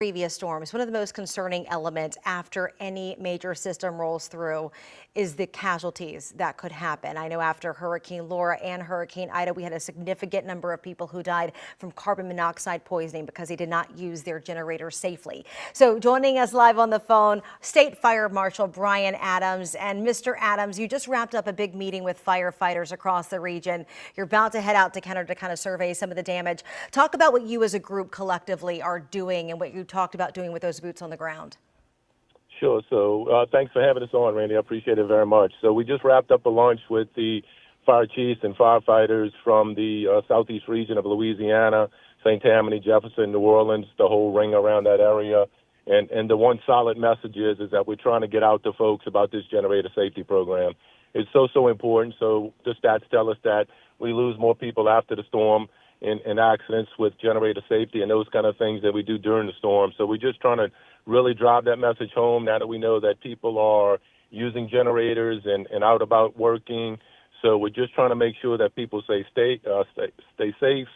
Previous storms, one of the most concerning elements after any major system rolls through is the casualties that could happen. I know after Hurricane Laura and Hurricane Ida, we had a significant number of people who died from carbon monoxide poisoning because they did not use their generators safely. So joining us live on the phone, State Fire Marshal Brian Adams. And Mr. Adams, you just wrapped up a big meeting with firefighters across the region. You're about to head out to Kenner to kind of survey some of the damage. Talk about what you as a group collectively are doing and what you talked about doing with those boots on the ground. Sure. So thanks for having us on, Randy. I appreciate it very much. So we just wrapped up a lunch with the fire chiefs and firefighters from the southeast region of Louisiana, St. Tammany, Jefferson, New Orleans, the whole ring around that area. And the one solid message is that we're trying to get out to folks about this generator safety program. It's so important. So the stats tell us that we lose more people after the storm in accidents with generator safety and those kind of things that we do during the storm. So we're just trying to really drive that message home now that we know that people are using generators and out about working. So we're just trying to make sure that people stay safe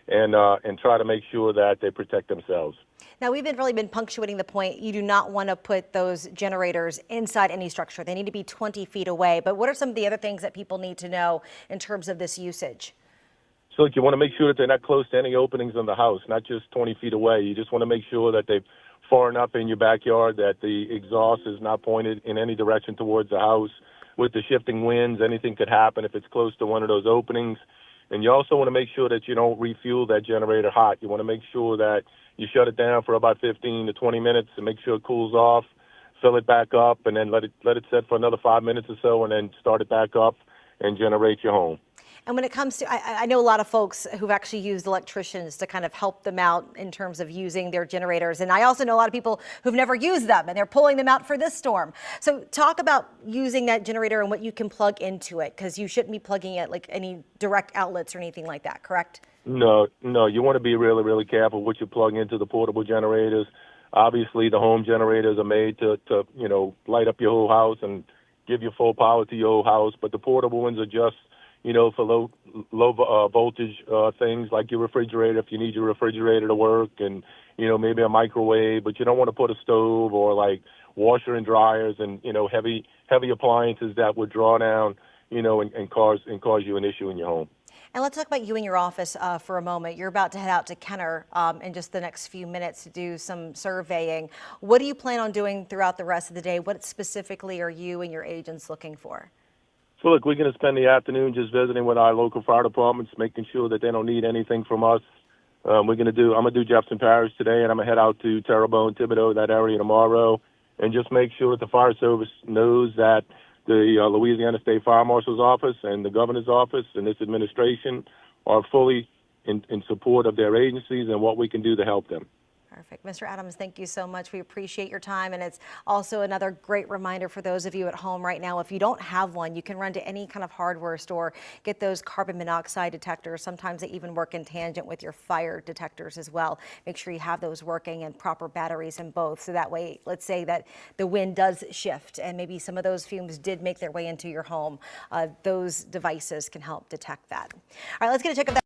and try to make sure that they protect themselves. Now, we've really been punctuating the point. You do not want to put those generators inside any structure. They need to be 20 feet away. But what are some of the other things that people need to know in terms of this usage? So look, you want to make sure that they're not close to any openings in the house, not just 20 feet away. You just want to make sure that they're far enough in your backyard that the exhaust is not pointed in any direction towards the house. With the shifting winds, anything could happen if it's close to one of those openings. And you also want to make sure that you don't refuel that generator hot. You want to make sure that you shut it down for about 15 to 20 minutes and make sure it cools off, fill it back up, and then let it set for another 5 minutes or so, and then start it back up and generate your home. And when it comes to, I know a lot of folks who've actually used electricians to kind of help them out in terms of using their generators. And I also know a lot of people who've never used them and they're pulling them out for this storm. So talk about using that generator and what you can plug into it, because you shouldn't be plugging it like any direct outlets or anything like that, correct? No, you want to be really, really careful what you plug into the portable generators. Obviously, the home generators are made to light up your whole house and give you full power to your whole house. But the portable ones are just for low voltage things like your refrigerator, if you need your refrigerator to work, and, maybe a microwave, but you don't want to put a stove or like washer and dryers and, heavy appliances that would draw down, and cause you an issue in your home. And let's talk about you and your office for a moment. You're about to head out to Kenner in just the next few minutes to do some surveying. What do you plan on doing throughout the rest of the day? What specifically are you and your agents looking for? So look, we're going to spend the afternoon just visiting with our local fire departments, making sure that they don't need anything from us. I'm going to do Jefferson Parish today, and I'm going to head out to Terrebonne, Thibodaux, that area tomorrow, and just make sure that the fire service knows that the Louisiana State Fire Marshal's office and the governor's office and this administration are fully in support of their agencies and what we can do to help them. Perfect. Mr. Adams, thank you so much. We appreciate your time. And it's also another great reminder for those of you at home right now. If you don't have one, you can run to any kind of hardware store, get those carbon monoxide detectors. Sometimes they even work in tangent with your fire detectors as well. Make sure you have those working and proper batteries in both. So that way, let's say that the wind does shift and maybe some of those fumes did make their way into your home. Those devices can help detect that. All right, let's get a check of that.